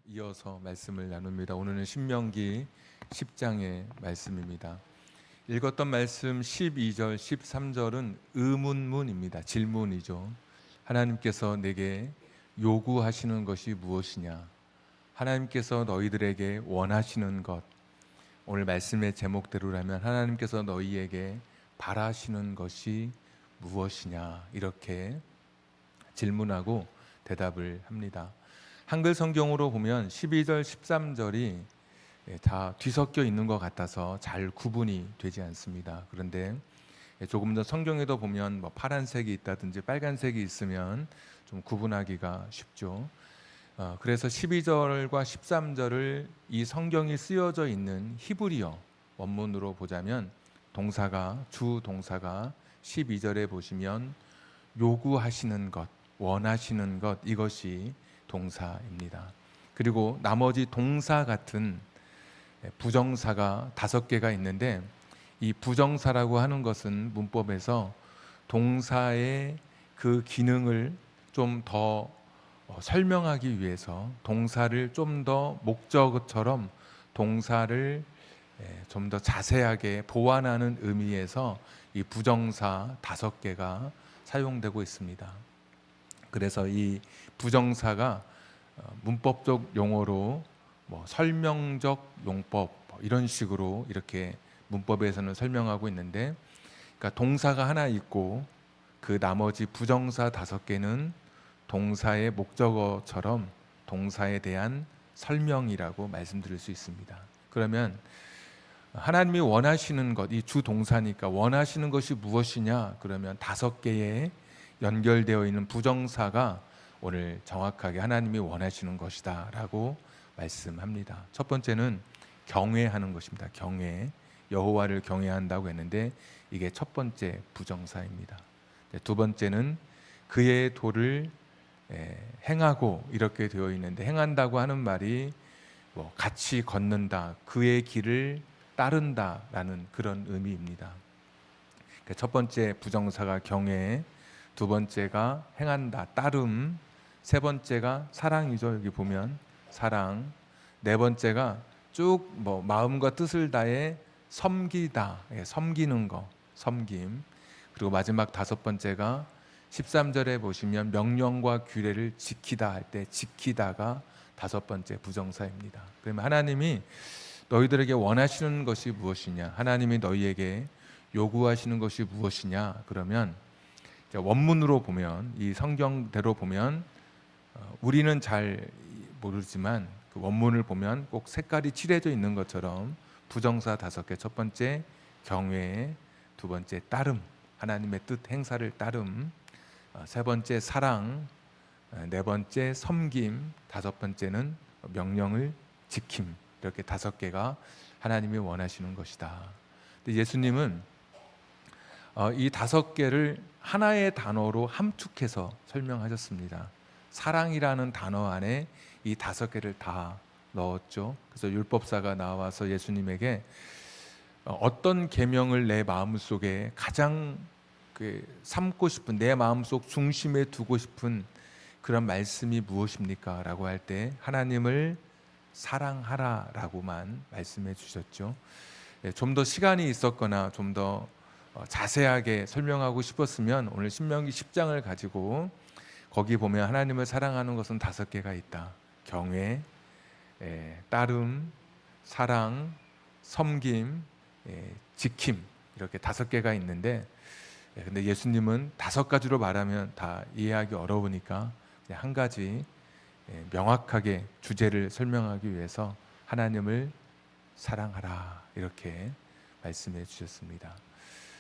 이어서 말씀을 나눕니다. 오늘은 신명기 10장의 말씀입니다. 읽었던 말씀 12절, 13절은 의문문입니다. 질문이죠. 하나님께서 내게 요구하시는 것이 무엇이냐? 하나님께서 너희들에게 원하시는 것. 오늘 말씀의 제목대로라면 하나님께서 너희에게 바라시는 것이 무엇이냐? 이렇게 질문하고 대답을 합니다. 한글 성경으로 보면 12절, 13절이 다 뒤섞여 있는 것 같아서 잘 구분이 되지 않습니다. 그런데 조금 더 성경에도 보면 파란색이 있다든지 빨간색이 있으면 좀 구분하기가 쉽죠. 그래서 12절과 13절을 이 성경이 쓰여져 있는 히브리어 원문으로 보자면 주 동사가 12절에 보시면 요구하시는 것, 원하시는 것, 이것이 동사입니다. 그리고 나머지 동사 같은 부정사가 5개가 있는데, 이 부정사라고 하는 것은 문법에서 동사의 그 기능을 좀 더 설명하기 위해서 동사를 좀 더 목적어처럼 동사를 좀 더 자세하게 보완하는 의미에서 이 부정사 5개가 사용되고 있습니다. 그래서 이 부정사가 문법적 용어로 설명적 용법 이런 식으로 이렇게 문법에서는 설명하고 있는데, 그러니까 동사가 하나 있고 그 나머지 부정사 5개는 동사의 목적어처럼 동사에 대한 설명이라고 말씀드릴 수 있습니다. 그러면 하나님이 원하시는 것, 이 주 동사니까 원하시는 것이 무엇이냐? 그러면 5개의 연결되어 있는 부정사가 오늘 정확하게 하나님이 원하시는 것이다 라고 말씀합니다. 첫 번째는 경외하는 것입니다. 경외, 여호와를 경외한다고 했는데 이게 첫 번째 부정사입니다. 두 번째는 그의 도를 행하고 이렇게 되어 있는데, 행한다고 하는 말이 같이 걷는다, 그의 길을 따른다 라는 그런 의미입니다. 첫 번째 부정사가 경외, 두 번째가 행한다, 따름, 세 번째가 사랑이죠. 여기 보면 사랑, 네 번째가 쭉 마음과 뜻을 다해 섬기다, 섬기는 거, 섬김. 그리고 마지막 5번째가 13절에 보시면 명령과 규례를 지키다 할 때 지키다가 5번째 부정사입니다. 그러면 하나님이 너희들에게 원하시는 것이 무엇이냐? 하나님이 너희에게 요구하시는 것이 무엇이냐? 그러면 원문으로 보면, 이 성경대로 보면 우리는 잘 모르지만 그 원문을 보면 꼭 색깔이 칠해져 있는 것처럼 부정사 5개, 첫 번째 경외, 두 번째 따름, 하나님의 뜻 행사를 따름, 세 번째 사랑, 네 번째 섬김, 5번째는 명령을 지킴, 이렇게 5개가 하나님이 원하시는 것이다. 근데 예수님은 이 5개를 하나의 단어로 함축해서 설명하셨습니다. 사랑이라는 단어 안에 이 5개를 다 넣었죠. 그래서 율법사가 나와서 예수님에게 어떤 계명을 내 마음속에 가장 삼고 싶은, 내 마음속 중심에 두고 싶은 그런 말씀이 무엇입니까? 라고 할 때 하나님을 사랑하라 라고만 말씀해 주셨죠. 좀 더 시간이 있었거나 좀 더 자세하게 설명하고 싶었으면 오늘 신명기 10장을 가지고 거기 보면 하나님을 사랑하는 것은 5개가 있다. 경외, 따름, 사랑, 섬김, 지킴, 이렇게 5개가 있는데, 근데 예수님은 5가지로 말하면 다 이해하기 어려우니까 그냥 한 가지 명확하게 주제를 설명하기 위해서 하나님을 사랑하라 이렇게 말씀해 주셨습니다.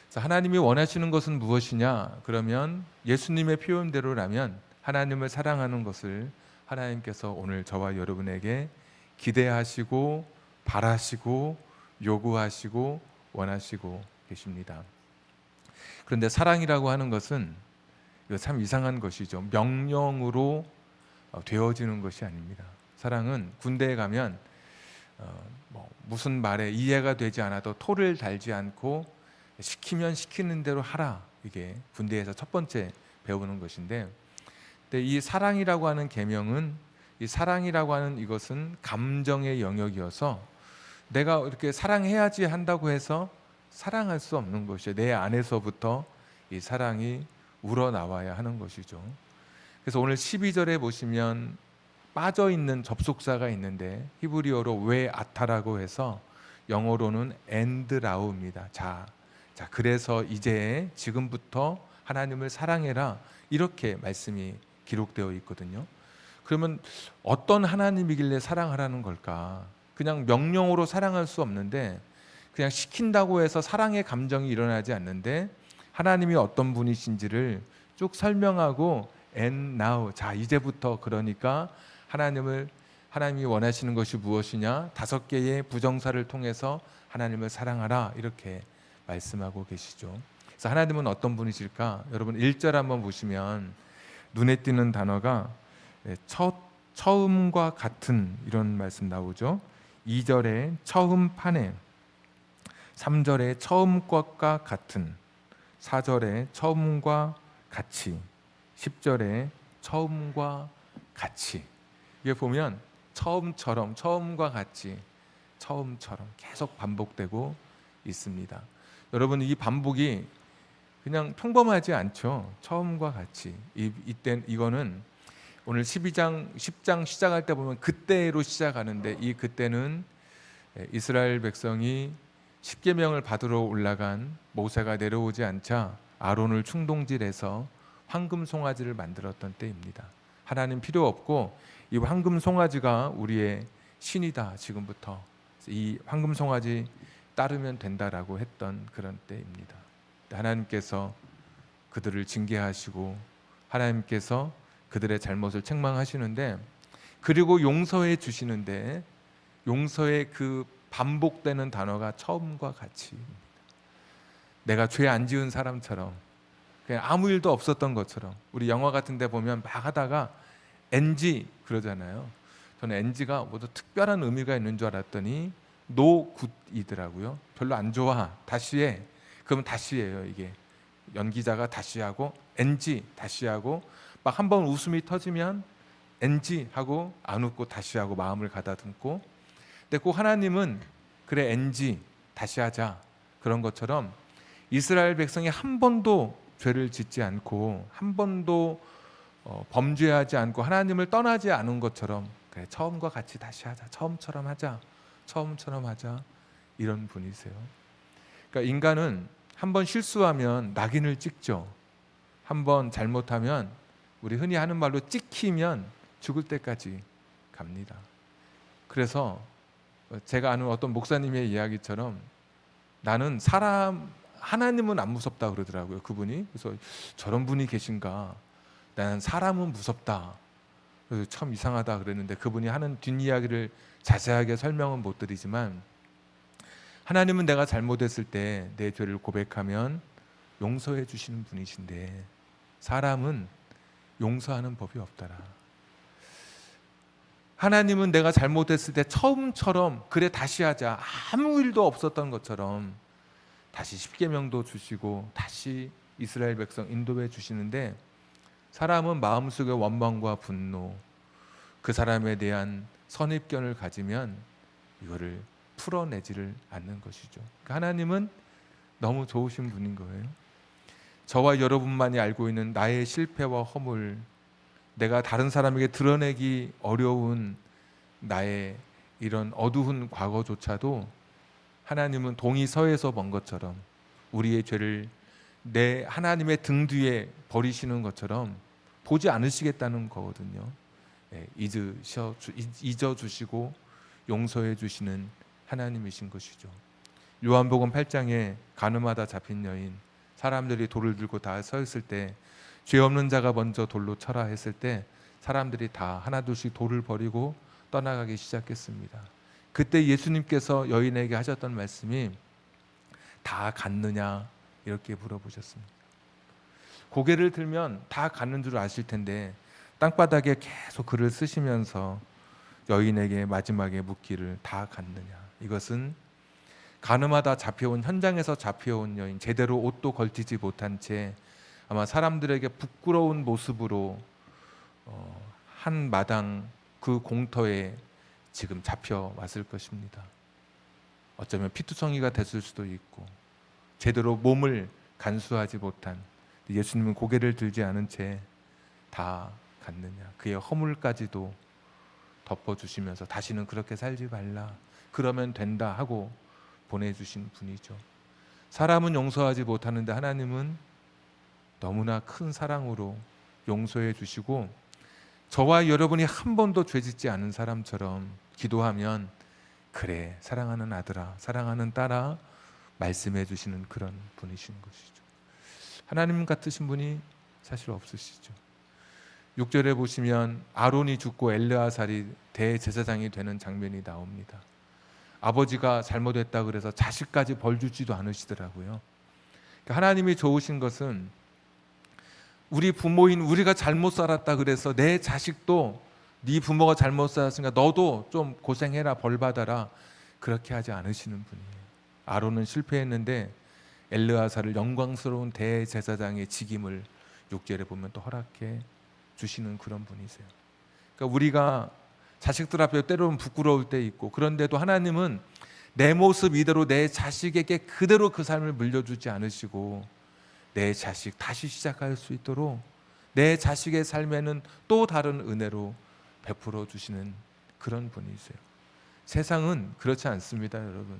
그래서 하나님이 원하시는 것은 무엇이냐? 그러면 예수님의 표현대로라면 하나님을 사랑하는 것을 하나님께서 오늘 저와 여러분에게 기대하시고 바라시고 요구하시고 원하시고 계십니다. 그런데 사랑이라고 하는 것은 참 이상한 것이죠. 명령으로 되어지는 것이 아닙니다. 사랑은 군대에 가면 무슨 말에 이해가 되지 않아도 토를 달지 않고 시키면 시키는 대로 하라, 이게 군대에서 첫 번째 배우는 것인데, 근데 이 사랑이라고 하는 계명은 이 사랑이라고 하는 이것은 감정의 영역이어서 내가 이렇게 사랑해야지 한다고 해서 사랑할 수 없는 것이에요. 내 안에서부터 이 사랑이 우러나와야 하는 것이죠. 그래서 오늘 12절에 보시면 빠져있는 접속사가 있는데 히브리어로 왜 아타라고 해서 영어로는 엔드라우입니다. 자, 그래서 이제 지금부터 하나님을 사랑해라, 이렇게 말씀이 기록되어 있거든요. 그러면 어떤 하나님이길래 사랑하라는 걸까? 그냥 명령으로 사랑할 수 없는데, 그냥 시킨다고 해서 사랑의 감정이 일어나지 않는데, 하나님이 어떤 분이신지를 쭉 설명하고 and now, 자 이제부터, 그러니까 하나님이 원하시는 것이 무엇이냐, 5개의 부정사를 통해서 하나님을 사랑하라, 이렇게 말씀하고 계시죠. 그래서 하나님은 어떤 분이실까? 여러분 1절 한번 보시면 눈에 띄는 단어가 처음과 같은, 이런 말씀 나오죠. 2절에 처음 파네, 3절에 처음 것과 같은, 4절에 처음과 같이, 10절에 처음과 같이. 이게 보면 처음처럼, 처음과 같이, 처음처럼 계속 반복되고 있습니다. 여러분, 이 반복이 그냥 평범하지 않죠. 처음과 같이. 이거는 오늘 10장 시작할 때 보면 그때로 시작하는데, 이 그때는 이스라엘 백성이 십계명을 받으러 올라간 모세가 내려오지 않자 아론을 충동질해서 황금 송아지를 만들었던 때입니다. 하나님 필요 없고 이 황금 송아지가 우리의 신이다, 지금부터 이 황금 송아지 따르면 된다라고 했던 그런 때입니다. 하나님께서 그들을 징계하시고 하나님께서 그들의 잘못을 책망하시는데, 그리고 용서해 주시는데, 용서의 그 반복되는 단어가 처음과 같이. 내가 죄 안 지은 사람처럼, 그냥 아무 일도 없었던 것처럼. 우리 영화 같은 데 보면 막 하다가 NG 그러잖아요. 저는 NG가 모두 특별한 의미가 있는 줄 알았더니 no good이더라고요. 별로 안 좋아, 다시 해. 그러면 다시 해요. 이게 연기자가 다시 하고 NG 다시 하고, 막 한 번 웃음이 터지면 NG 하고 안 웃고 다시 하고 마음을 가다듬고. 근데 그 하나님은 그래 NG 다시 하자, 그런 것처럼 이스라엘 백성이 한 번도 죄를 짓지 않고 한 번도 범죄하지 않고 하나님을 떠나지 않은 것처럼, 그래 처음과 같이 다시 하자, 처음처럼 하자, 처음처럼 하자, 이런 분이세요. 그러니까 인간은 한 번 실수하면 낙인을 찍죠. 한 번 잘못하면, 우리 흔히 하는 말로 찍히면 죽을 때까지 갑니다. 그래서 제가 아는 어떤 목사님의 이야기처럼, 나는 하나님은 안 무섭다 그러더라고요, 그분이. 그래서 저런 분이 계신가, 나는 사람은 무섭다. 그래서 참 이상하다 그랬는데, 그분이 하는 뒷이야기를 자세하게 설명은 못 드리지만, 하나님은 내가 잘못했을 때 내 죄를 고백하면 용서해 주시는 분이신데, 사람은 용서하는 법이 없더라. 하나님은 내가 잘못했을 때 처음처럼, 그래 다시 하자, 아무 일도 없었던 것처럼 다시 십계명도 주시고 다시 이스라엘 백성 인도해 주시는데, 사람은 마음속에 원망과 분노, 그 사람에 대한 선입견을 가지면 이거를 풀어내지를 않는 것이죠. 그러니까 하나님은 너무 좋으신 분인 거예요. 저와 여러분만이 알고 있는 나의 실패와 허물, 내가 다른 사람에게 드러내기 어려운 나의 이런 어두운 과거조차도 하나님은 동이 서에서 본 것처럼, 우리의 죄를 내 하나님의 등 뒤에 버리시는 것처럼 보지 않으시겠다는 거거든요. 잊어주시고 용서해 주시는 하나님이신 것이죠. 요한복음 8장에 가늠하다 잡힌 여인, 사람들이 돌을 들고 다 서 있을 때, 죄 없는 자가 먼저 돌로 쳐라 했을 때 사람들이 다 하나둘씩 돌을 버리고 떠나가기 시작했습니다. 그때 예수님께서 여인에게 하셨던 말씀이 다 갔느냐, 이렇게 물어보셨습니다. 고개를 들면 다 갔는 줄 아실 텐데 땅바닥에 계속 글을 쓰시면서 여인에게 마지막에 묻기를 다 갔느냐. 이것은 가늠하다 잡혀온, 현장에서 잡혀온 여인, 제대로 옷도 걸치지 못한 채 아마 사람들에게 부끄러운 모습으로 한 마당 그 공터에 지금 잡혀왔을 것입니다. 어쩌면 피투성이가 됐을 수도 있고 제대로 몸을 간수하지 못한, 예수님은 고개를 들지 않은 채 다 갔느냐, 그의 허물까지도 덮어주시면서 다시는 그렇게 살지 말라, 그러면 된다 하고 보내주신 분이죠. 사람은 용서하지 못하는데 하나님은 너무나 큰 사랑으로 용서해 주시고, 저와 여러분이 한 번도 죄짓지 않은 사람처럼 기도하면 그래 사랑하는 아들아, 사랑하는 딸아 말씀해 주시는 그런 분이신 것이죠. 하나님 같으신 분이 사실 없으시죠. 6절에 보시면 아론이 죽고 엘르아살이 대제사장이 되는 장면이 나옵니다. 아버지가 잘못했다 그래서 자식까지 벌 주지도 않으시더라고요. 그러니까 하나님이 좋으신 것은 우리 부모인 우리가 잘못 살았다 그래서 내 자식도 네 부모가 잘못 살았으니까 너도 좀 고생해라, 벌 받아라, 그렇게 하지 않으시는 분이에요. 아론은 실패했는데 엘르아살을 영광스러운 대제사장의 직임을 6절에 보면 또 허락해 주시는 그런 분이세요. 그러니까 우리가 자식들 앞에 때로는 부끄러울 때 있고, 그런데도 하나님은 내 모습 이대로 내 자식에게 그대로 그 삶을 물려주지 않으시고 내 자식 다시 시작할 수 있도록 내 자식의 삶에는 또 다른 은혜로 베풀어 주시는 그런 분이세요. 세상은 그렇지 않습니다, 여러분.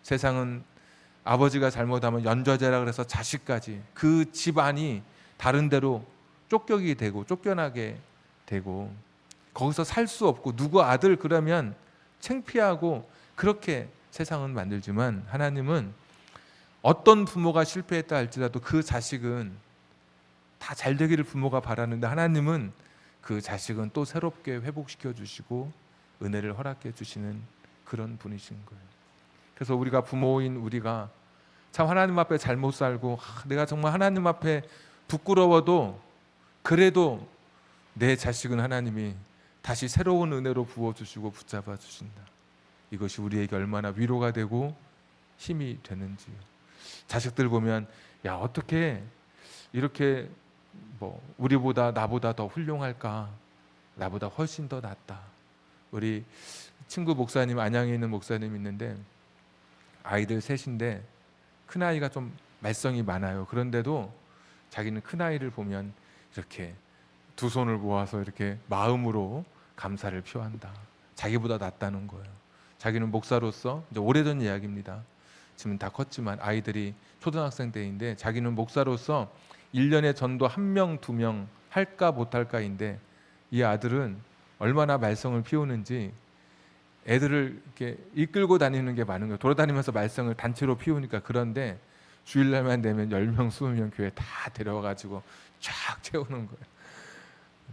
세상은 아버지가 잘못하면 연좌제라 그래서 자식까지 그 집안이 다른 데로 쫓겨게 되고 쫓겨나게 되고 거기서 살 수 없고 누구 아들 그러면 창피하고 그렇게 세상은 만들지만, 하나님은 어떤 부모가 실패했다 할지라도 그 자식은 다 잘 되기를 부모가 바라는데 하나님은 그 자식은 또 새롭게 회복시켜 주시고 은혜를 허락해 주시는 그런 분이신 거예요. 그래서 우리가 부모인 우리가 참 하나님 앞에 잘못 살고 내가 정말 하나님 앞에 부끄러워도 그래도 내 자식은 하나님이 다시 새로운 은혜로 부어주시고 붙잡아 주신다. 이것이 우리에게 얼마나 위로가 되고 힘이 되는지요. 자식들 보면 야 어떻게 이렇게 우리보다 나보다 더 훌륭할까, 나보다 훨씬 더 낫다. 우리 친구 목사님, 안양에 있는 목사님 있는데 아이들 셋인데 큰아이가 좀 말썽이 많아요. 그런데도 자기는 큰아이를 보면 이렇게 두 손을 모아서 이렇게 마음으로 감사를 표한다. 자기보다 낫다는 거예요. 자기는 목사로서 이제 오래전 이야기입니다. 지금 다 컸지만 아이들이 초등학생 때인데 자기는 목사로서 1년에 전도 1명, 2명 할까 못할까인데 이 아들은 얼마나 말썽을 피우는지 애들을 이렇게 이끌고 다니는 게 많은 거예요. 돌아다니면서 말썽을 단체로 피우니까. 그런데 주일날만 되면 10명, 20명 교회 다 데려와가지고 쫙 채우는 거예요.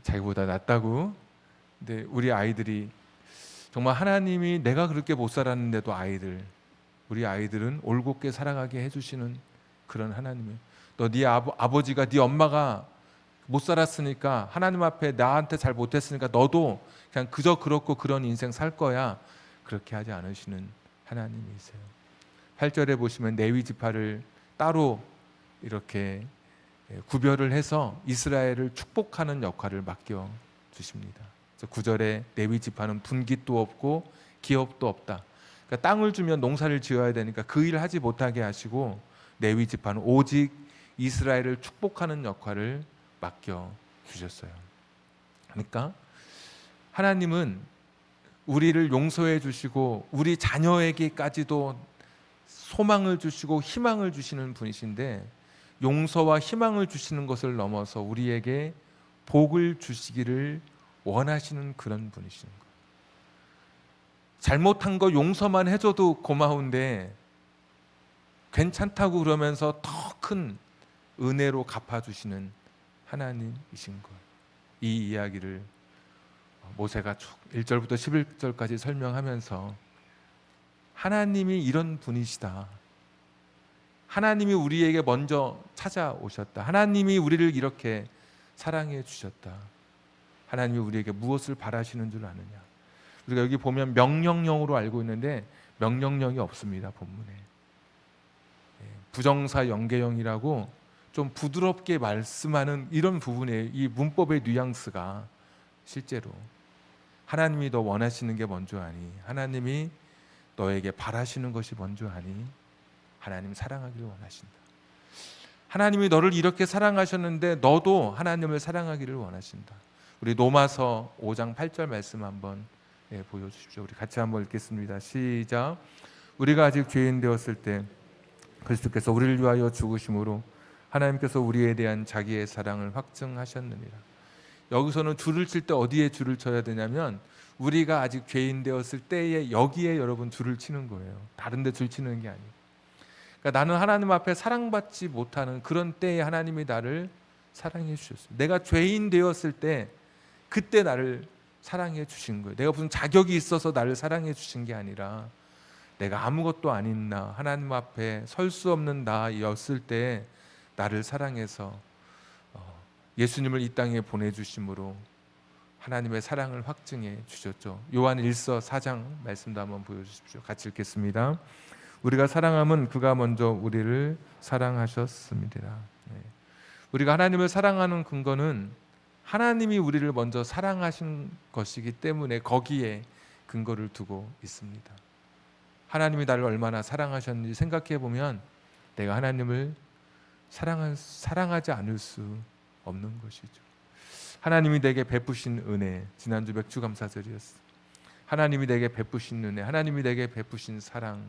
자기보다 낫다고. 근데 우리 아이들이 정말 하나님이 내가 그렇게 못 살았는데도 우리 아이들은 올곧게 살아가게 해주시는 그런 하나님이에요. 너 네 아버지가 네 엄마가 못 살았으니까 하나님 앞에 나한테 잘 못했으니까 너도 그냥 그저 그렇고 그런 인생 살 거야, 그렇게 하지 않으시는 하나님이세요. 8절에 보시면 레위 지파를 따로 이렇게 구별을 해서 이스라엘을 축복하는 역할을 맡겨 주십니다. 9절에 레위 지파는 분깃도 없고 기업도 없다. 그러니까 땅을 주면 농사를 지어야 되니까 그 일을 하지 못하게 하시고 레위 지파는 오직 이스라엘을 축복하는 역할을 맡겨 주셨어요. 그러니까 하나님은 우리를 용서해 주시고 우리 자녀에게까지도 소망을 주시고 희망을 주시는 분이신데, 용서와 희망을 주시는 것을 넘어서 우리에게 복을 주시기를 원하시는 그런 분이신 거예요. 잘못한 거 용서만 해줘도 고마운데 괜찮다고 그러면서 더 큰 은혜로 갚아주시는 하나님이신 거예요. 이 이야기를 모세가 쭉 1절부터 11절까지 설명하면서 하나님이 이런 분이시다, 하나님이 우리에게 먼저 찾아오셨다, 하나님이 우리를 이렇게 사랑해 주셨다, 하나님이 우리에게 무엇을 바라시는 줄 아느냐. 우리가 여기 보면 명령형으로 알고 있는데 명령형이 없습니다, 본문에. 부정사 연계형이라고 좀 부드럽게 말씀하는 이런 부분에 이 문법의 뉘앙스가 실제로 하나님이 너 원하시는 게 뭔 줄 아니? 하나님이 너에게 바라시는 것이 뭔 줄 아니? 하나님 사랑하기를 원하신다. 하나님이 너를 이렇게 사랑하셨는데 너도 하나님을 사랑하기를 원하신다. 우리 로마서 5장 8절 말씀 한번 보여주십시오. 우리 같이 한번 읽겠습니다. 시작. 우리가 아직 죄인 되었을 때 그리스도께서 우리를 위하여 죽으심으로 하나님께서 우리에 대한 자기의 사랑을 확증하셨느니라. 여기서는 줄을 칠 때 어디에 줄을 쳐야 되냐면 우리가 아직 죄인 되었을 때에 여기에 여러분 줄을 치는 거예요. 다른 데 줄 치는 게 아니에요. 그러니까 나는 하나님 앞에 사랑받지 못하는 그런 때에 하나님이 나를 사랑해 주셨어요. 내가 죄인 되었을 때 그때 나를 사랑해 주신 거예요. 내가 무슨 자격이 있어서 나를 사랑해 주신 게 아니라 내가 아무것도 아닌 나, 하나님 앞에 설 수 없는 나였을 때 나를 사랑해서 예수님을 이 땅에 보내주심으로 하나님의 사랑을 확증해 주셨죠. 요한 1서 4장 말씀도 한번 보여주십시오. 같이 읽겠습니다. 우리가 사랑함은 그가 먼저 우리를 사랑하셨습니다. 우리가 하나님을 사랑하는 근거는 하나님이 우리를 먼저 사랑하신 것이기 때문에 거기에 근거를 두고 있습니다. 하나님이 나를 얼마나 사랑하셨는지 생각해 보면 내가 하나님을 사랑하지 않을 수 없는 것이죠. 하나님이 내게 베푸신 은혜, 지난주 맥주감사절이었어요. 하나님이 내게 베푸신 은혜, 하나님이 내게 베푸신 사랑,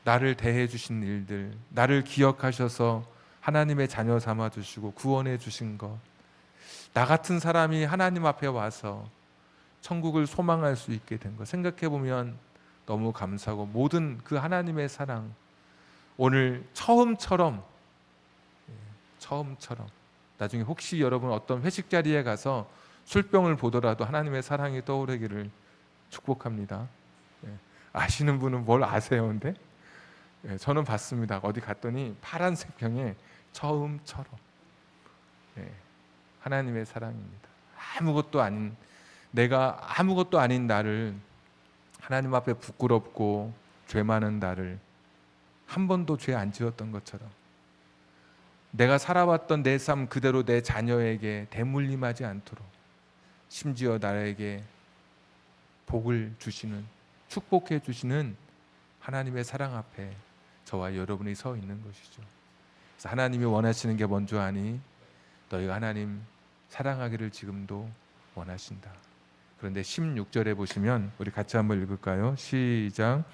나를 대해 주신 일들, 나를 기억하셔서 하나님의 자녀 삼아 주시고 구원해 주신 것, 나 같은 사람이 하나님 앞에 와서 천국을 소망할 수 있게 된 것 생각해 보면 너무 감사하고, 모든 그 하나님의 사랑, 오늘 처음처럼 나중에 혹시 여러분 어떤 회식 자리에 가서 술병을 보더라도 하나님의 사랑이 떠오르기를 축복합니다. 아시는 분은 뭘 아세요? 근데 저는 봤습니다. 어디 갔더니 파란색 병에 처음처럼 하나님의 사랑입니다. 내가 아무것도 아닌 나를 하나님 앞에 부끄럽고 죄 많은 나를 한 번도 죄 안 지었던 것처럼 내가 살아왔던 내 삶 그대로 내 자녀에게 대물림하지 않도록 심지어 나에게 복을 주시는, 축복해 주시는 하나님의 사랑 앞에 저와 여러분이 서 있는 것이죠. 그래서 하나님이 원하시는 게 뭔 줄 아니? 너희가 하나님 사랑하기를 지금도 원하신다. 그런데 16절에 보시면 우리 같이 한번 읽을까요? 시작.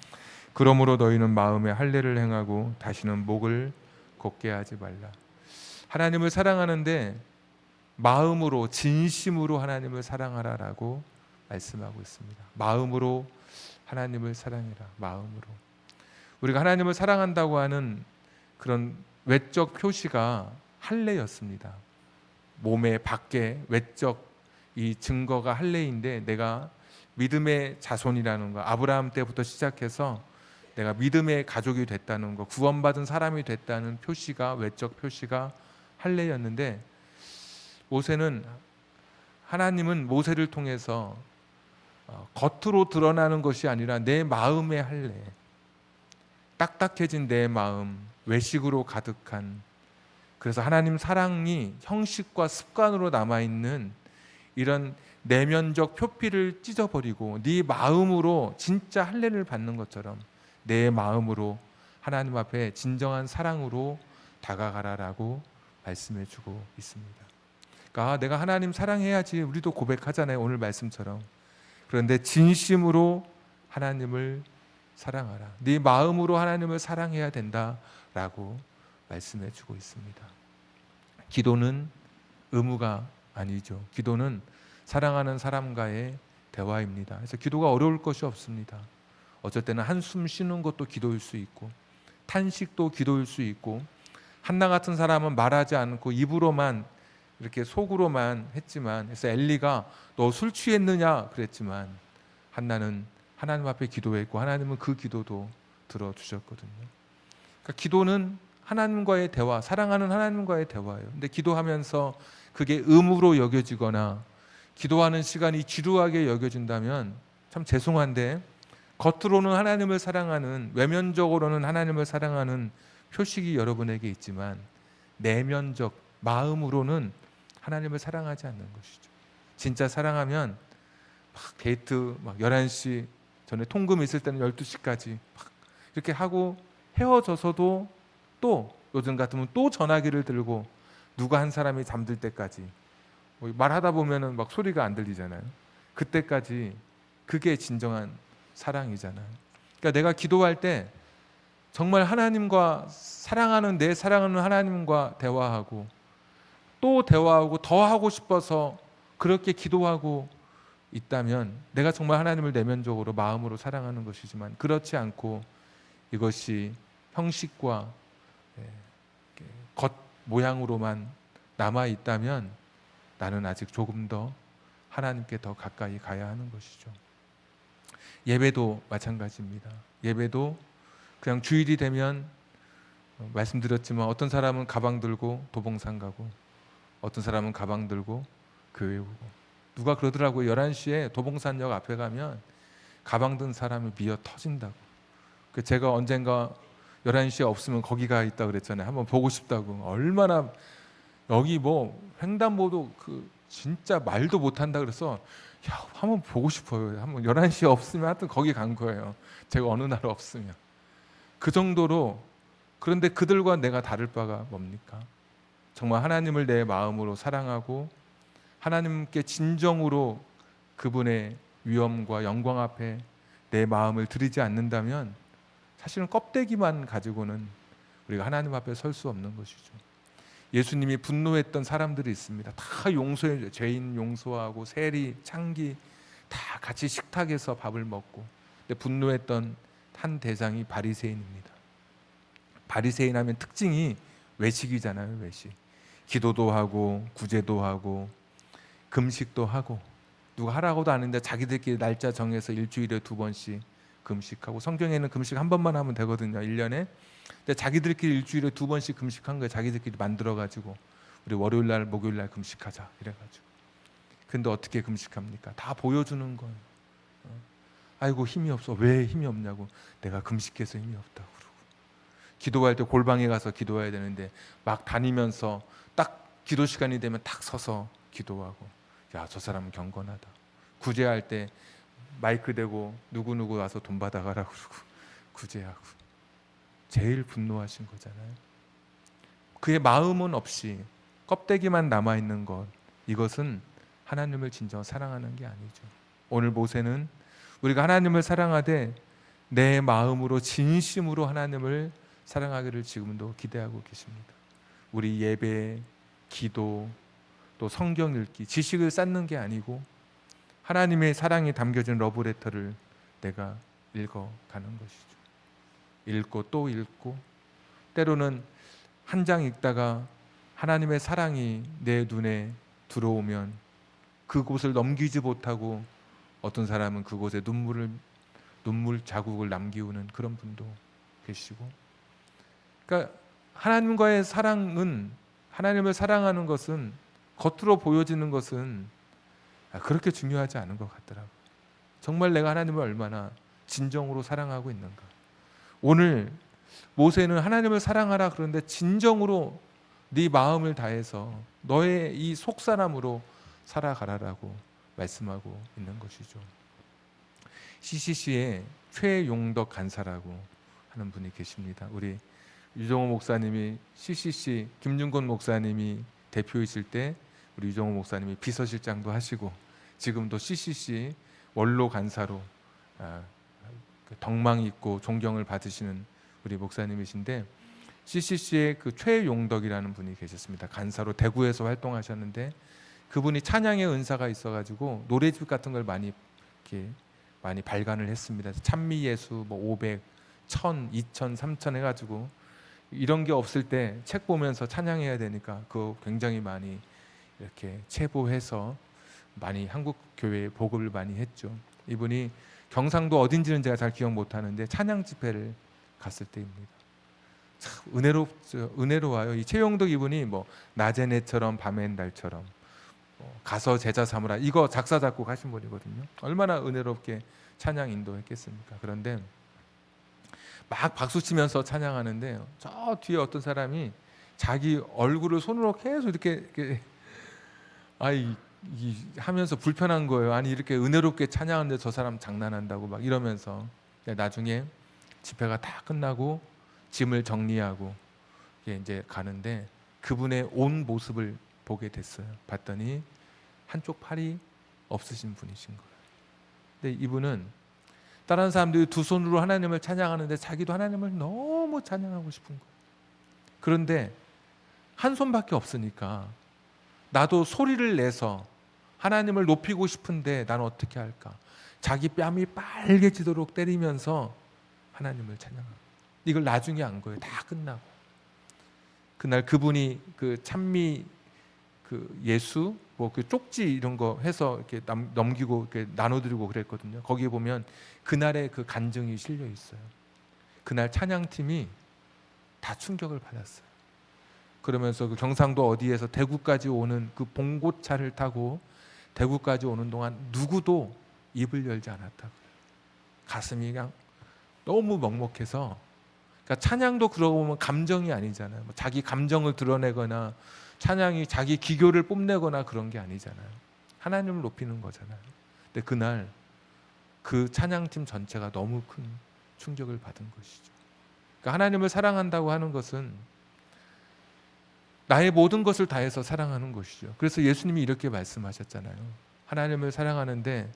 그러므로 너희는 마음에 할례를 행하고 다시는 목을 곧게 하지 말라. 하나님을 사랑하는데 마음으로, 진심으로 하나님을 사랑하라라고 말씀하고 있습니다. 마음으로 하나님을 사랑해라. 마음으로. 우리가 하나님을 사랑한다고 하는 그런 외적 표시가 할례였습니다. 몸의 밖에 외적 이 증거가 할례인데, 내가 믿음의 자손이라는 거, 아브라함 때부터 시작해서 내가 믿음의 가족이 됐다는 거, 구원받은 사람이 됐다는 표시가, 외적 표시가 할례였는데, 하나님은 모세를 통해서 겉으로 드러나는 것이 아니라 내 마음의 할례, 딱딱해진 내 마음, 외식으로 가득한, 그래서 하나님 사랑이 형식과 습관으로 남아있는 이런 내면적 표피를 찢어버리고 네 마음으로 진짜 할례를 받는 것처럼 내 마음으로 하나님 앞에 진정한 사랑으로 다가가라라고 말씀해 주고 있습니다. 그러니까 내가 하나님 사랑해야지, 우리도 고백하잖아요, 오늘 말씀처럼. 그런데 진심으로 하나님을 사랑하라, 네 마음으로 하나님을 사랑해야 된다라고 말씀해 주고 있습니다. 기도는 의무가 아니죠. 기도는 사랑하는 사람과의 대화입니다. 그래서 기도가 어려울 것이 없습니다. 어쩔 때는 한숨 쉬는 것도 기도일 수 있고, 탄식도 기도일 수 있고, 한나 같은 사람은 말하지 않고 입으로만, 이렇게 속으로만 했지만, 그래서 엘리가 너 술 취했느냐 그랬지만 한나는 하나님 앞에 기도했고 하나님은 그 기도도 들어주셨거든요. 그러니까 기도는 하나님과의 대화, 사랑하는 하나님과의 대화예요. 근데 기도하면서 그게 의무로 여겨지거나 기도하는 시간이 지루하게 여겨진다면 참 죄송한데, 겉으로는 하나님을 사랑하는, 외면적으로는 하나님을 사랑하는 표식이 여러분에게 있지만 내면적 마음으로는 하나님을 사랑하지 않는 것이죠. 진짜 사랑하면 막 데이트 막 11시 전에 통금 있을 때는 12시까지 막 이렇게 하고 헤어져서도 또 요즘 같으면 또 전화기를 들고 누가 한 사람이 잠들 때까지 뭐 말하다 보면은 막 소리가 안 들리잖아요. 그때까지 그게 진정한 사랑이잖아요. 그러니까 내가 기도할 때 정말 하나님과 사랑하는 내 사랑하는 하나님과 대화하고 또 대화하고 더 하고 싶어서 그렇게 기도하고 있다면 내가 정말 하나님을 내면적으로 마음으로 사랑하는 것이지만 그렇지 않고 이것이 형식과 겉 모양으로만 남아 있다면 나는 아직 조금 더 하나님께 더 가까이 가야 하는 것이죠. 예배도 마찬가지입니다. 예배도 그냥 주일이 되면 말씀드렸지만 어떤 사람은 가방 들고 도봉산 가고 어떤 사람은 가방 들고 교회 오고 누가 그러더라고요. 11시에 도봉산역 앞에 가면 가방 든 사람이 미어 터진다고. 제가 언젠가 11시에 없으면 거기가 있다 그랬잖아요. 한번 보고 싶다고. 얼마나 여기 뭐 횡단보도 그 진짜 말도 못한다 그래서 야, 한번 보고 싶어요. 한번 11시에 없으면 하여튼 거기 간 거예요. 제가 어느 날 없으면. 그 정도로. 그런데 그들과 내가 다를 바가 뭡니까? 정말 하나님을 내 마음으로 사랑하고 하나님께 진정으로 그분의 위엄과 영광 앞에 내 마음을 드리지 않는다면 사실은 껍데기만 가지고는 우리가 하나님 앞에 설 수 없는 것이죠. 예수님이 분노했던 사람들이 있습니다. 다 용서해, 죄인 용서하고 세리, 창기 다 같이 식탁에서 밥을 먹고. 근데 분노했던 한 대상이 바리새인입니다. 바리새인 하면 특징이 외식이잖아요. 외식. 기도도 하고 구제도 하고 금식도 하고 누가 하라고도 하는데 자기들끼리 날짜 정해서 일주일에 2번씩 금식하고 성경에는 금식 한 번만 하면 되거든요. 1년에. 근데 자기들끼리 일주일에 2번씩 금식한 거예요. 자기들끼리 만들어가지고 우리 월요일날 목요일날 금식하자 이래가지고. 근데 어떻게 금식합니까? 다 보여주는 거예요. 아이고 힘이 없어. 왜 힘이 없냐고. 내가 금식해서 힘이 없다고 그러고. 기도할 때 골방에 가서 기도해야 되는데 막 다니면서 딱 기도 시간이 되면 딱 서서 기도하고. 야, 저 사람은 경건하다. 구제할 때 마이크 대고 누구누구 와서 돈 받아가라 그러고 구제하고. 제일 분노하신 거잖아요. 그의 마음은 없이 껍데기만 남아있는 것, 이것은 하나님을 진정 사랑하는 게 아니죠. 오늘 모세는 우리가 하나님을 사랑하되 내 마음으로 진심으로 하나님을 사랑하기를 지금도 기대하고 계십니다. 우리 예배, 기도, 또 성경 읽기, 지식을 쌓는 게 아니고 하나님의 사랑이 담겨진 러브레터를 내가 읽어가는 것이죠. 읽고 또 읽고, 때로는 한 장 읽다가 하나님의 사랑이 내 눈에 들어오면 그곳을 넘기지 못하고 어떤 사람은 그곳에 눈물 자국을 남기우는 그런 분도 계시고. 그러니까 하나님과의 사랑은, 하나님을 사랑하는 것은, 겉으로 보여지는 것은 그렇게 중요하지 않은 것 같더라고요. 정말 내가 하나님을 얼마나 진정으로 사랑하고 있는가. 오늘 모세는 하나님을 사랑하라 그러는데 진정으로 네 마음을 다해서 너의 이 속사람으로 살아가라라고 말씀하고 있는 것이죠. CCC의 최용덕 간사라고 하는 분이 계십니다. 우리 유정호 목사님이 CCC 김준곤 목사님이 대표이실 때 우리 유정호 목사님이 비서실장도 하시고 지금도 CCC 원로 간사로 덕망 있고 존경을 받으시는 우리 목사님이신데, CCC의 그 최용덕이라는 분이 계셨습니다. 간사로 대구에서 활동하셨는데 그분이 찬양의 은사가 있어가지고 노래집 같은 걸 많이 이렇게 많이 발간을 했습니다. 찬미예수 뭐 500, 1000, 2000, 3000 해가지고 이런 게 없을 때 책 보면서 찬양해야 되니까 그거 굉장히 많이 이렇게 체부해서 많이 한국 교회에 보급을 많이 했죠. 이분이 경상도 어딘지는 제가 잘 기억 못하는데 찬양 집회를 갔을 때입니다. 참 은혜로워요. 이 최용덕 이분이 뭐 낮의 내처럼 밤의 달처럼 가서 제자 삼으라 이거 작사 작곡 하신 분이거든요. 얼마나 은혜롭게 찬양 인도했겠습니까? 그런데 막 박수 치면서 찬양하는데 저 뒤에 어떤 사람이 자기 얼굴을 손으로 계속 이렇게 아이 하면서 불편한 거예요. 아니 이렇게 은혜롭게 찬양하는데 저 사람 장난한다고 막 이러면서. 나중에 집회가 다 끝나고 짐을 정리하고 이제 가는데 그분의 온 모습을 보게 됐어요. 봤더니 한쪽 팔이 없으신 분이신 거예요. 근데 이분은 다른 사람들이 두 손으로 하나님을 찬양하는데 자기도 하나님을 너무 찬양하고 싶은 거예요. 그런데 한 손밖에 없으니까 나도 소리를 내서 하나님을 높이고 싶은데 나는 어떻게 할까? 자기 뺨이 빨개지도록 때리면서 하나님을 찬양하고. 이걸 나중에 안 거예요. 다 끝나고. 그날 그분이 그 찬미 그 예수 뭐 그 쪽지 이런 거 해서 이렇게 넘기고 이렇게 나눠드리고 그랬거든요. 거기에 보면 그날의 그 간증이 실려 있어요. 그날 찬양팀이 다 충격을 받았어요. 그러면서 그 경상도 어디에서 대구까지 오는 그 봉고차를 타고 대구까지 오는 동안 누구도 입을 열지 않았다고. 가슴이 그냥 너무 먹먹해서. 그러니까 찬양도 그러고 보면 감정이 아니잖아요. 뭐 자기 감정을 드러내거나 찬양이 자기 기교를 뽐내거나 그런 게 아니잖아요. 하나님을 높이는 거잖아요. 근데 그날 그 찬양팀 전체가 너무 큰 충격을 받은 것이죠. 그러니까 하나님을 사랑한다고 하는 것은 나의 모든 것을 다해서 사랑하는 것이죠. 그래서 예수님이 이렇게 말씀하셨잖아요. 하나님을 사랑하는데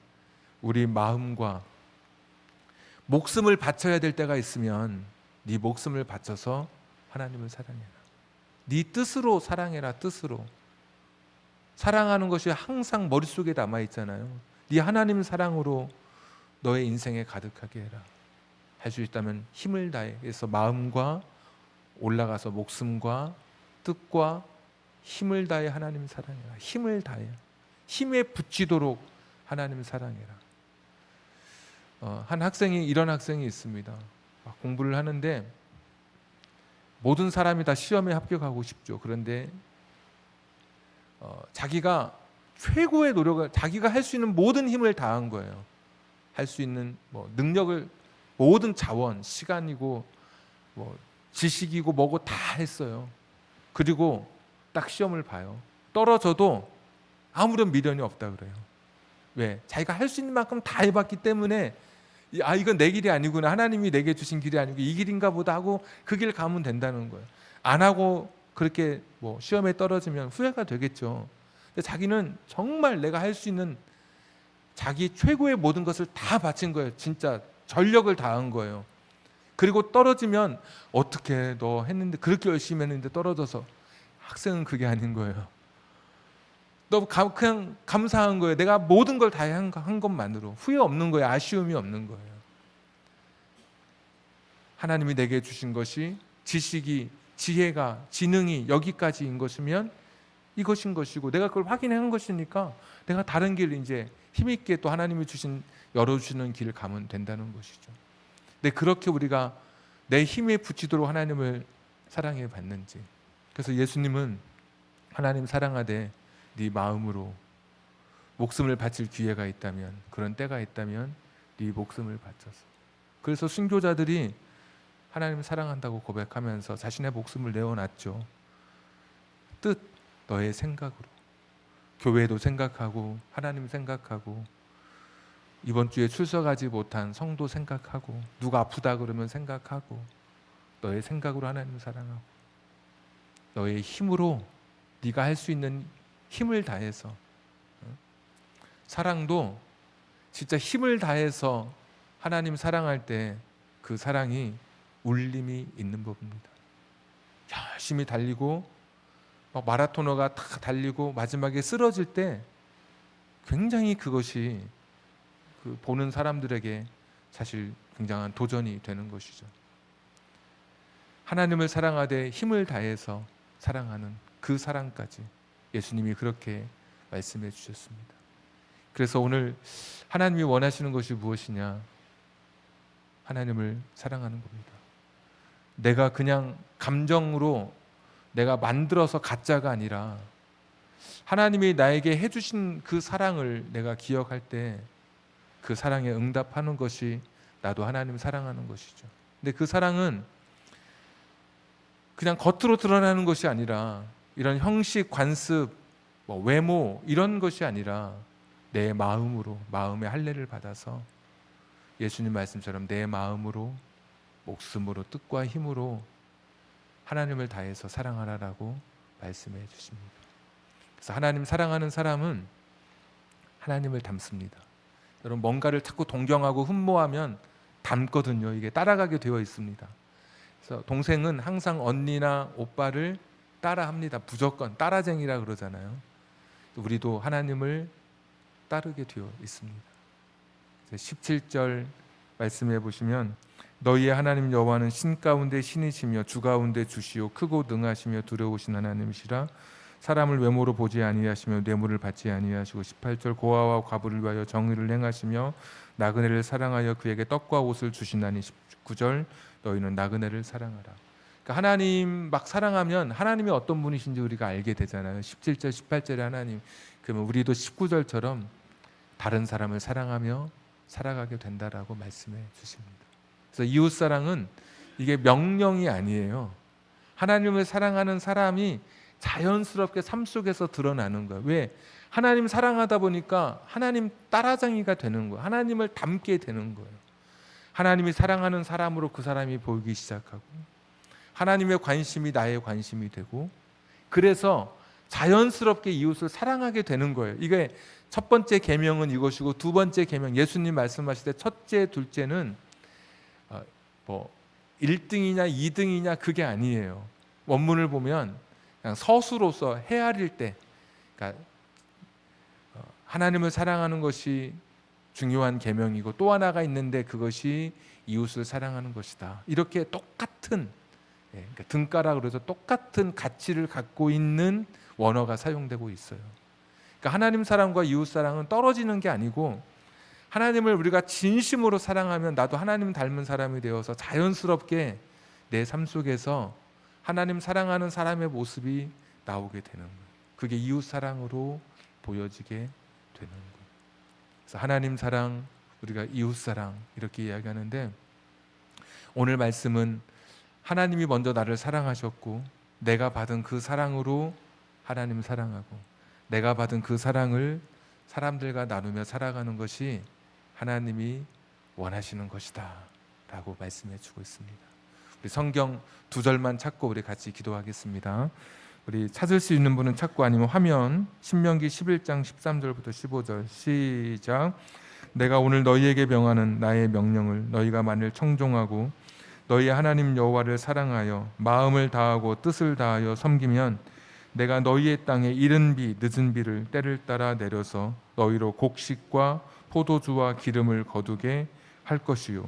우리 마음과 목숨을 바쳐야 될 때가 있으면 네 목숨을 바쳐서 하나님을 사랑해라. 네 뜻으로 사랑해라. 뜻으로. 사랑하는 것이 항상 머릿속에 남아있잖아요. 네 하나님 사랑으로 너의 인생에 가득하게 해라. 할 수 있다면 힘을 다해서 마음과 올라가서 목숨과 뜻과 힘을 다해 하나님 사랑해라. 힘을 다해. 힘에 붙이도록 하나님 사랑해라. 한 학생이 이런 학생이 있습니다. 공부를 하는데 모든 사람이 다 시험에 합격하고 싶죠. 그런데 자기가 최고의 노력을 자기가 할 수 있는 모든 힘을 다한 거예요. 할 수 있는 뭐 능력을 모든 자원, 시간이고 뭐 지식이고 뭐고 다 했어요. 그리고 딱 시험을 봐요. 떨어져도 아무런 미련이 없다 그래요. 왜? 자기가 할 수 있는 만큼 다 해봤기 때문에 이건 내 길이 아니구나. 하나님이 내게 주신 길이 아니고 이 길인가 보다 하고 그 길 가면 된다는 거예요. 안 하고 그렇게 뭐 시험에 떨어지면 후회가 되겠죠. 근데 자기는 정말 내가 할 수 있는 자기 최고의 모든 것을 다 바친 거예요. 진짜 전력을 다한 거예요. 그리고 떨어지면 어떻게 너 했는데 그렇게 열심히 했는데 떨어져서. 학생은 그게 아닌 거예요. 그냥 감사한 거예요. 내가 모든 걸 다 한 것만으로 후회 없는 거예요. 아쉬움이 없는 거예요. 하나님이 내게 주신 것이 지식이, 지혜가, 지능이 여기까지인 것이면 이것인 것이고 내가 그걸 확인한 것이니까 내가 다른 길 이제 힘있게 또 하나님이 열어주시는 길을 가면 된다는 것이죠. 근데 그렇게 우리가 내 힘에 붙이도록 하나님을 사랑해 봤는지. 그래서 예수님은 하나님 사랑하되 네 마음으로 목숨을 바칠 기회가 있다면, 그런 때가 있다면 네 목숨을 바쳐서. 그래서 순교자들이 하나님을 사랑한다고 고백하면서 자신의 목숨을 내어놨죠. 뜻, 너의 생각으로. 교회도 생각하고 하나님 생각하고 이번 주에 출석하지 못한 성도 생각하고 누가 아프다 그러면 생각하고 너의 생각으로 하나님을 사랑하고 너의 힘으로 네가 할 수 있는 힘을 다해서. 사랑도 진짜 힘을 다해서 하나님 사랑할 때 그 사랑이 울림이 있는 법입니다. 열심히 달리고 막 마라토너가 다 달리고 마지막에 쓰러질 때 굉장히 그것이 그 보는 사람들에게 사실 굉장한 도전이 되는 것이죠. 하나님을 사랑하되 힘을 다해서 사랑하는 그 사랑까지 예수님이 그렇게 말씀해 주셨습니다. 그래서 오늘 하나님이 원하시는 것이 무엇이냐? 하나님을 사랑하는 겁니다. 내가 그냥 감정으로 내가 만들어서 가짜가 아니라 하나님이 나에게 해주신 그 사랑을 내가 기억할 때 그 사랑에 응답하는 것이 나도 하나님 사랑하는 것이죠. 근데 그 사랑은 그냥 겉으로 드러나는 것이 아니라 이런 형식, 관습, 뭐 외모 이런 것이 아니라 내 마음으로, 마음의 할례를 받아서 예수님 말씀처럼 내 마음으로, 목숨으로, 뜻과 힘으로 하나님을 다해서 사랑하라라고 말씀해 주십니다. 그래서 하나님 사랑하는 사람은 하나님을 닮습니다. 여러분, 뭔가를 자꾸 동경하고 흠모하면 닮거든요. 이게 따라가게 되어 있습니다. 그래서 동생은 항상 언니나 오빠를 따라합니다. 무조건 따라쟁이라 그러잖아요. 우리도 하나님을 따르게 되어 있습니다. 17절 말씀해 보시면 너희의 하나님 여호와는 신 가운데 신이시며 주 가운데 주시오 크고 능하시며 두려우신 하나님이시라. 사람을 외모로 보지 아니하시며 뇌물을 받지 아니하시고 18절 고아와 과부를 위하여 정의를 행하시며 나그네를 사랑하여 그에게 떡과 옷을 주시나니 19절 너희는 나그네를 사랑하라. 그러니까 하나님 막 사랑하면 하나님이 어떤 분이신지 우리가 알게 되잖아요. 17절 18절에 하나님, 그러면 우리도 19절처럼 다른 사람을 사랑하며 살아가게 된다라고 말씀해 주십니다. 그래서 이웃사랑은 이게 명령이 아니에요. 하나님을 사랑하는 사람이 자연스럽게 삶 속에서 드러나는 거예요. 왜? 하나님 사랑하다 보니까 하나님 따라쟁이가 되는 거예요. 하나님을 닮게 되는 거예요. 하나님이 사랑하는 사람으로 그 사람이 보이기 시작하고 하나님의 관심이 나의 관심이 되고 그래서 자연스럽게 이웃을 사랑하게 되는 거예요. 이게 첫 번째 계명은 이것이고 두 번째 계명, 예수님 말씀하실 때 첫째, 둘째는 뭐 1등이냐 2등이냐 그게 아니에요. 원문을 보면 그냥 서수로서 헤아릴 때, 그러니까 하나님을 사랑하는 것이 중요한 계명이고 또 하나가 있는데 그것이 이웃을 사랑하는 것이다. 이렇게 똑같은, 그러니까 등가라 그래서 똑같은 가치를 갖고 있는 원어가 사용되고 있어요. 그러니까 하나님 사랑과 이웃 사랑은 떨어지는 게 아니고 하나님을 우리가 진심으로 사랑하면 나도 하나님 닮은 사람이 되어서 자연스럽게 내 삶 속에서 하나님 사랑하는 사람의 모습이 나오게 되는 거예요. 그게 이웃 사랑으로 보여지게 되는 거예요. 그래서 하나님 사랑, 우리가 이웃 사랑 이렇게 이야기하는데 오늘 말씀은 하나님이 먼저 나를 사랑하셨고 내가 받은 그 사랑으로 하나님 사랑하고 내가 받은 그 사랑을 사람들과 나누며 살아가는 것이 하나님이 원하시는 것이다 라고 말씀해 주고 있습니다. 우리 성경 두 절만 찾고 우리 같이 기도하겠습니다. 우리 찾을 수 있는 분은 찾고 아니면 화면 신명기 11장 13절부터 15절 시작. 내가 오늘 너희에게 명하는 나의 명령을 너희가 만일 청종하고 너희 하나님 여호와를 사랑하여 마음을 다하고 뜻을 다하여 섬기면 내가 너희의 땅에 이른 비 늦은 비를 때를 따라 내려서 너희로 곡식과 포도주와 기름을 거두게 할 것이요.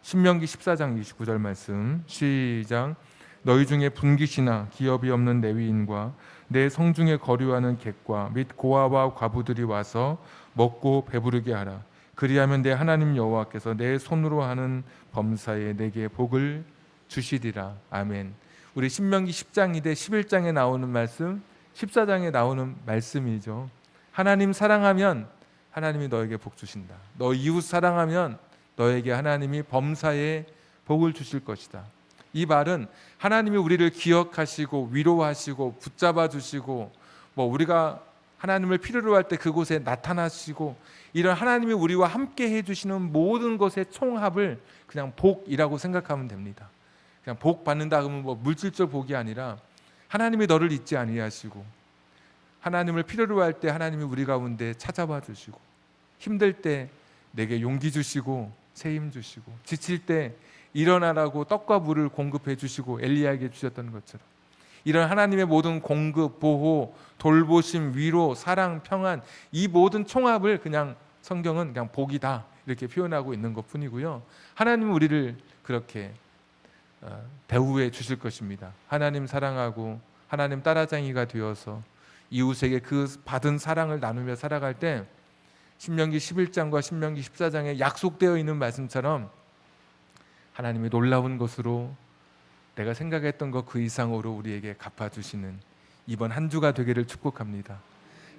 신명기 14장 29절 말씀 시작. 너희 중에 분깃이나 기업이 없는 레위인과 내 성중에 거류하는 객과 및 고아와 과부들이 와서 먹고 배부르게 하라. 그리하면 내 하나님 여호와께서 내 손으로 하는 범사에 내게 복을 주시리라. 아멘. 우리 신명기 10장인데 11장에 나오는 말씀, 14장에 나오는 말씀이죠. 하나님 사랑하면 하나님이 너에게 복 주신다. 너 이웃 사랑하면 너에게 하나님이 범사에 복을 주실 것이다. 이 말은 하나님이 우리를 기억하시고 위로하시고 붙잡아 주시고 뭐 우리가 하나님을 필요로 할 때 그곳에 나타나시고 이런 하나님이 우리와 함께 해주시는 모든 것의 총합을 그냥 복이라고 생각하면 됩니다. 그냥 복 받는다 그러면 뭐 물질적 복이 아니라 하나님이 너를 잊지 아니하시고 하나님을 필요로 할 때 하나님이 우리 가운데 찾아봐 주시고 힘들 때 내게 용기 주시고 새 힘 주시고 지칠 때 일어나라고 떡과 물을 공급해 주시고 엘리야에게 주셨던 것처럼 이런 하나님의 모든 공급, 보호, 돌보심, 위로, 사랑, 평안 이 모든 총합을 그냥 성경은 그냥 복이다 이렇게 표현하고 있는 것뿐이고요. 하나님은 우리를 그렇게 대우해 주실 것입니다. 하나님 사랑하고 하나님 따라쟁이가 되어서 이웃에게 그 받은 사랑을 나누며 살아갈 때 신명기 11장과 신명기 14장에 약속되어 있는 말씀처럼 하나님이 놀라운 것으로 내가 생각했던 것 그 이상으로 우리에게 갚아주시는 이번 한 주가 되기를 축복합니다.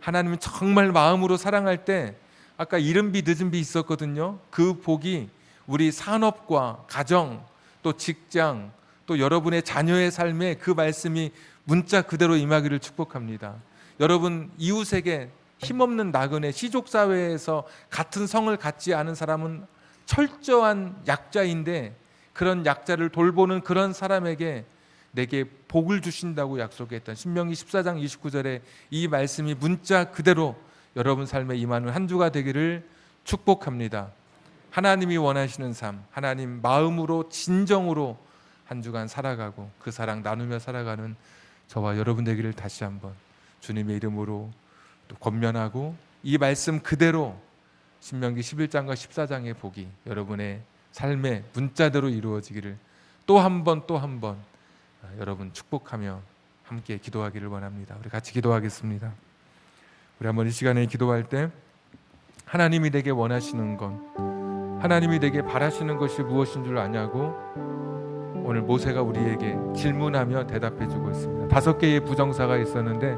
하나님은 정말 마음으로 사랑할 때 아까 이른 비 늦은 비 있었거든요. 그 복이 우리 산업과 가정 또 직장 또 여러분의 자녀의 삶에 그 말씀이 문자 그대로 임하기를 축복합니다. 여러분, 이웃에게 힘없는 나그네, 시족사회에서 같은 성을 갖지 않은 사람은 철저한 약자인데, 그런 약자를 돌보는 그런 사람에게 내게 복을 주신다고 약속했던 신명기 14장 29절에 이 말씀이 문자 그대로 여러분 삶에 임하는 한 주가 되기를 축복합니다. 하나님이 원하시는 삶, 하나님 마음으로 진정으로 한 주간 살아가고 그 사랑 나누며 살아가는 저와 여러분 되기를 다시 한번 주님의 이름으로 또 권면하고, 이 말씀 그대로 신명기 11장과 14장의 복이 여러분의 삶의 문자대로 이루어지기를 또 한 번 여러분 축복하며 함께 기도하기를 원합니다. 우리 같이 기도하겠습니다. 우리 한번 이 시간에 기도할 때 하나님이 내게 원하시는 건, 하나님이 내게 바라시는 것이 무엇인 줄 아냐고 오늘 모세가 우리에게 질문하며 대답해 주고 있습니다. 5개의 부정사가 있었는데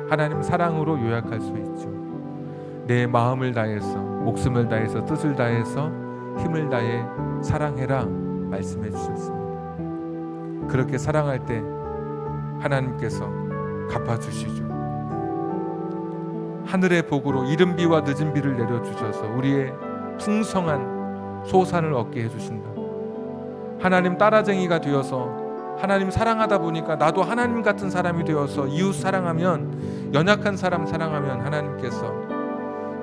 하나님 사랑으로 요약할 수 있죠. 내 마음을 다해서, 목숨을 다해서, 뜻을 다해서, 힘을 다해 사랑해라 말씀해 주셨습니다. 그렇게 사랑할 때 하나님께서 갚아주시죠. 하늘의 복으로 이른 비와 늦은 비를 내려주셔서 우리의 풍성한 소산을 얻게 해주신다. 하나님 따라쟁이가 되어서 하나님 사랑하다 보니까 나도 하나님 같은 사람이 되어서 이웃 사랑하면, 연약한 사람 사랑하면 하나님께서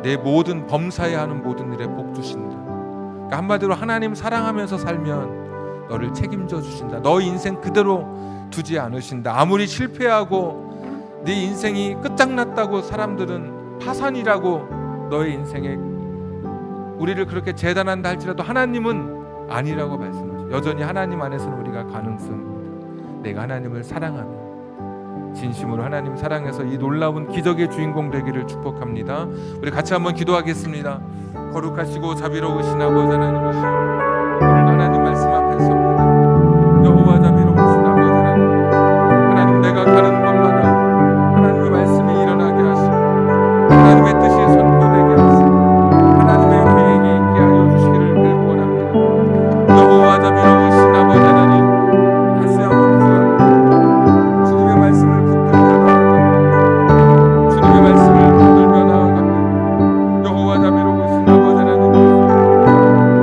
내 모든 범사에 하는 모든 일에 복 주신다. 그러니까 한마디로 하나님 사랑하면서 살면 너를 책임져 주신다. 너 인생 그대로 두지 않으신다. 아무리 실패하고 네 인생이 끝장났다고 사람들은 파산이라고 너의 인생에 우리를 그렇게 재단한다 할지라도 하나님은 아니라고 말씀하죠. 여전히 하나님 안에서는 우리가 가능성입니다. 내가 하나님을 사랑하며 진심으로 하나님 사랑해서 이 놀라운 기적의 주인공 되기를 축복합니다. 우리 같이 한번 기도하겠습니다. 거룩하시고 자비로우신 아버지 하나님이시여, 오늘 하나님 말씀 앞에 섭니다. 여호와 자비로우신 아버지 하나님, 하나님 내가 가는 곳마다 하나님의 말씀이 일어나게 하시고 하나님의 뜻이 선포되게 하시고 하나님의 계획이 있게 하여 주시기를 원합니다. 여호와 자비로우신 아버지 하나님, 다시 한번 기도합니다. 주님의 말씀을 붙들며 나아갑니다. 주님의 말씀을 붙들며 나아갑니다. 여호와 자비로우신 아버지 하나님,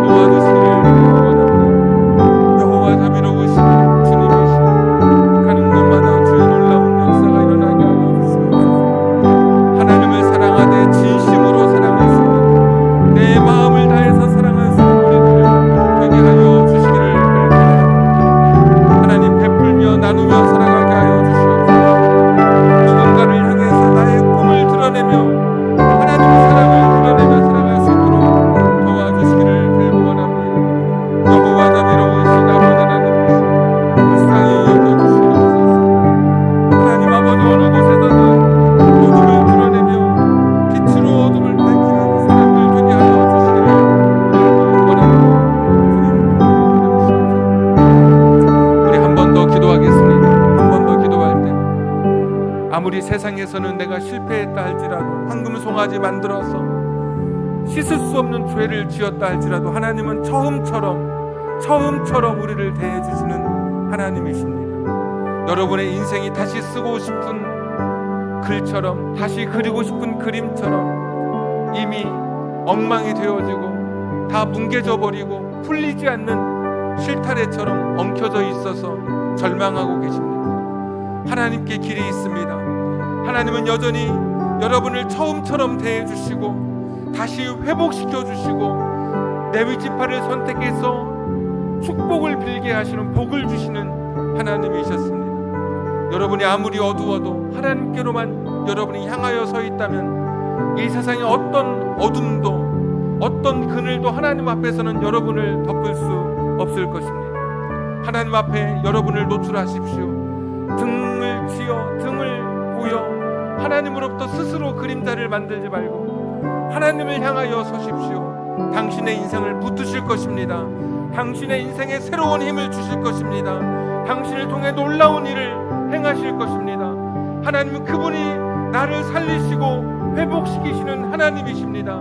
도와주시기를 원합니다. 여호와 자비로우신 주님이시여, 가는 곳마다 주의 놀라운 역사가 일어나게 하여 주시옵소서. 하나님을 사랑하되 진심으로 사랑할 수 있는, 내 마음을 다해서 사랑할 수 있는 우리들을 되게 하여 주시기를 바랍니다. 하나님 베풀며 나누며 살아가게 하여 주시옵소서. 누군가를 향해서 나의 꿈을 드러내며 하나님의 사랑을 드러내며 살아갈 수 있도록 도와주시기를 원합니다. 여호와 자비로우신 아버지 하나님, 불쌍히 여겨주시옵소서. 하나님 아버지, 어느 곳에서든 어둠을 드러내며 빛으로 어둠을 밝히는 사람들 되게 하여 주시기를 원합니다. 우리 한 번 더 기도하겠습니다. 한 번 더 기도할 때 아무리 세상에서는 내가 실패했다 할지라도, 황금 송아지 만들어서 씻을 수 없는 죄를 지었다 할지라도 하나님은 처음처럼 우리를 대해주시는 하나님이십니다. 여러분의 인생이 다시 쓰고 싶은 글처럼, 다시 그리고 싶은 그림처럼 이미 엉망이 되어지고 다 뭉개져 버리고 풀리지 않는 실타래처럼 엉켜져 있어서 절망하고 계십니다. 하나님께 길이 있습니다. 하나님은 여전히 여러분을 처음처럼 대해주시고 다시 회복시켜주시고 레위지파를 선택해서 축복을 빌게 하시는, 복을 주시는 하나님이셨습니다. 여러분이 아무리 어두워도 하나님께로만 여러분이 향하여 서 있다면 이 세상의 어떤 어둠도, 어떤 그늘도 하나님 앞에서는 여러분을 덮을 수 없을 것입니다. 하나님 앞에 여러분을 노출하십시오. 등을 치어, 등을 보여 하나님으로부터 스스로 그림자를 만들지 말고 하나님을 향하여 서십시오. 당신의 인생을 붙드실 것입니다. 당신의 인생에 새로운 힘을 주실 것입니다. 당신을 통해 놀라운 일을 행하실 것입니다. 하나님은 그분이 나를 살리시고 회복시키시는 하나님이십니다.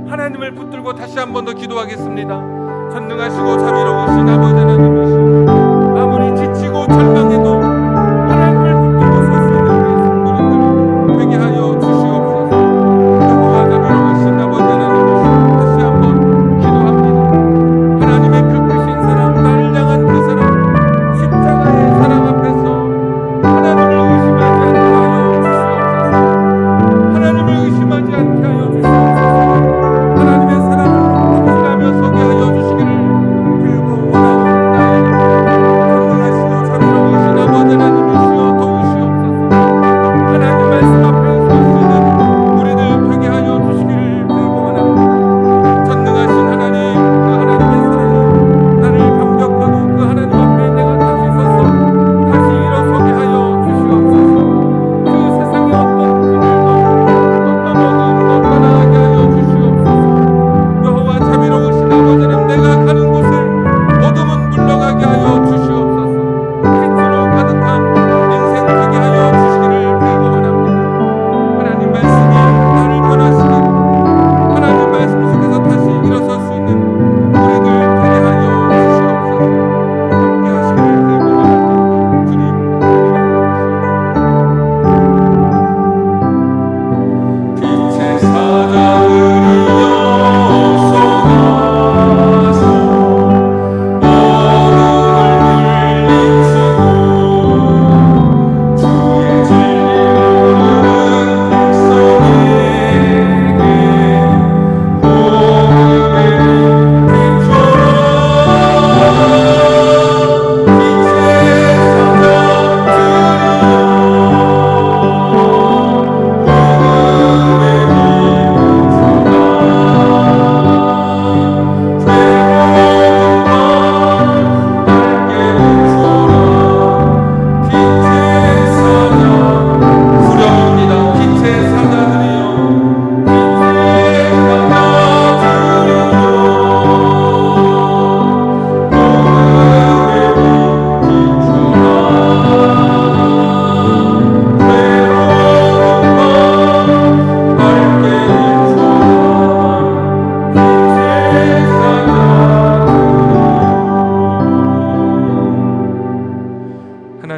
하나님을 붙들고 다시 한 번 더 기도하겠습니다. 전능하시고 자비로우신 아버지 하나님이시오, 아무리 지치고 절망해도 하나님을 붙들고 설 수 있는 우리 성도님들이 되게 하여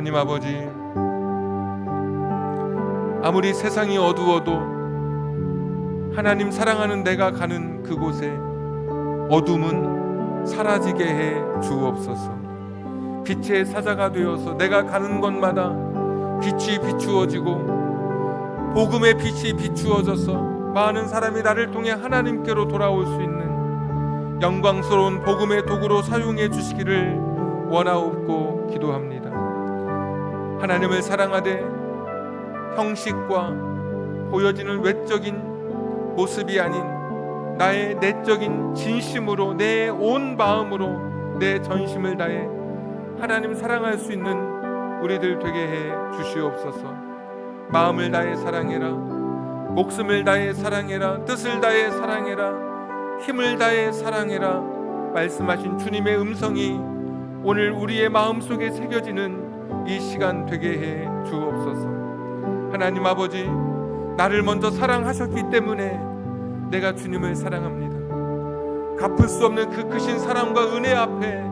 하나님 아버지, 아무리 세상이 어두워도 하나님 사랑하는 내가 가는 그곳에 어둠은 사라지게 해 주옵소서. 빛의 사자가 되어서 내가 가는 곳마다 빛이 비추어지고 복음의 빛이 비추어져서 많은 사람이 나를 통해 하나님께로 돌아올 수 있는 영광스러운 복음의 도구로 사용해 주시기를 원하옵고 기도합니다. 하나님을 사랑하되 형식과 보여지는 외적인 모습이 아닌 나의 내적인 진심으로 내 온 마음으로 내 전심을 다해 하나님 사랑할 수 있는 우리들 되게 해 주시옵소서. 마음을 다해 사랑해라, 목숨을 다해 사랑해라, 뜻을 다해 사랑해라, 힘을 다해 사랑해라 말씀하신 주님의 음성이 오늘 우리의 마음속에 새겨지는 이 시간 되게 해 주옵소서. 하나님 아버지, 나를 먼저 사랑하셨기 때문에 내가 주님을 사랑합니다. 갚을 수 없는 그 크신 사랑과 은혜 앞에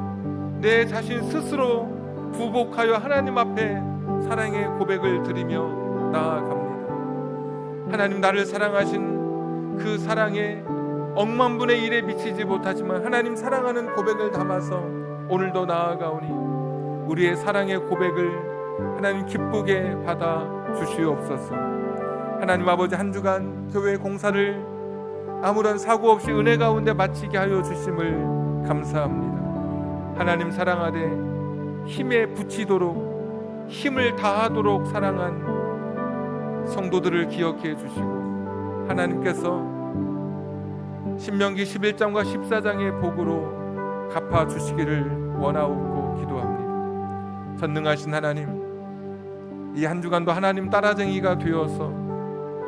내 자신 스스로 부복하여 하나님 앞에 사랑의 고백을 드리며 나아갑니다. 하나님, 나를 사랑하신 그 사랑에 억만분의 1에 미치지 못하지만 하나님 사랑하는 고백을 담아서 오늘도 나아가오니 우리의 사랑의 고백을 하나님 기쁘게 받아 주시옵소서. 하나님 아버지, 한 주간 교회 공사를 아무런 사고 없이 은혜 가운데 마치게 하여 주심을 감사합니다. 하나님 사랑하되 힘에 부치도록 힘을 다하도록 사랑한 성도들을 기억해 주시고 하나님께서 신명기 11장과 14장의 복으로 갚아 주시기를 원하옵고 기도합니다. 전능하신 하나님, 이 한 주간도 하나님 따라쟁이가 되어서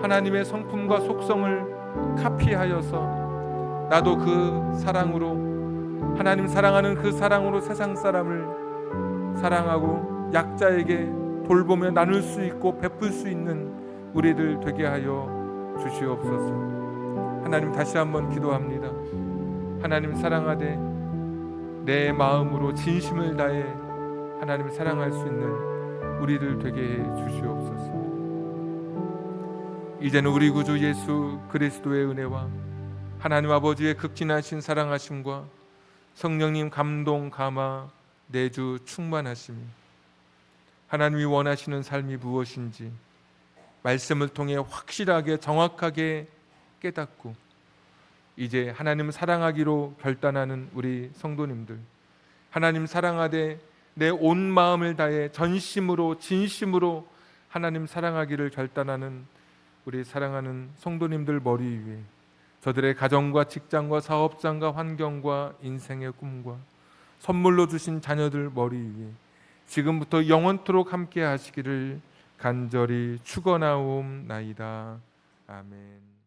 하나님의 성품과 속성을 카피하여서 나도 그 사랑으로 하나님 사랑하는 그 사랑으로 세상 사람을 사랑하고 약자에게 돌보며 나눌 수 있고 베풀 수 있는 우리들 되게 하여 주시옵소서. 하나님, 다시 한번 기도합니다. 하나님 사랑하되 내 마음으로 진심을 다해 하나님 사랑할 수 있는 우리들 되게 해 주시옵소서. 이제는 우리 구주 예수 그리스도의 은혜와 하나님 아버지의 극진하신 사랑하심과 성령님 감동 감화 내주 충만하심이 하나님이 원하시는 삶이 무엇인지 말씀을 통해 확실하게 정확하게 깨닫고 이제 하나님 사랑하기로 결단하는 우리 성도님들, 하나님 사랑하되 내 온 마음을 다해 전심으로 진심으로 하나님 사랑하기를 결단하는 우리 사랑하는 성도님들 머리 위에 저들의 가정과 직장과 사업장과 환경과 인생의 꿈과 선물로 주신 자녀들 머리 위에 지금부터 영원토록 함께 하시기를 간절히 축원하옵나이다. 아멘.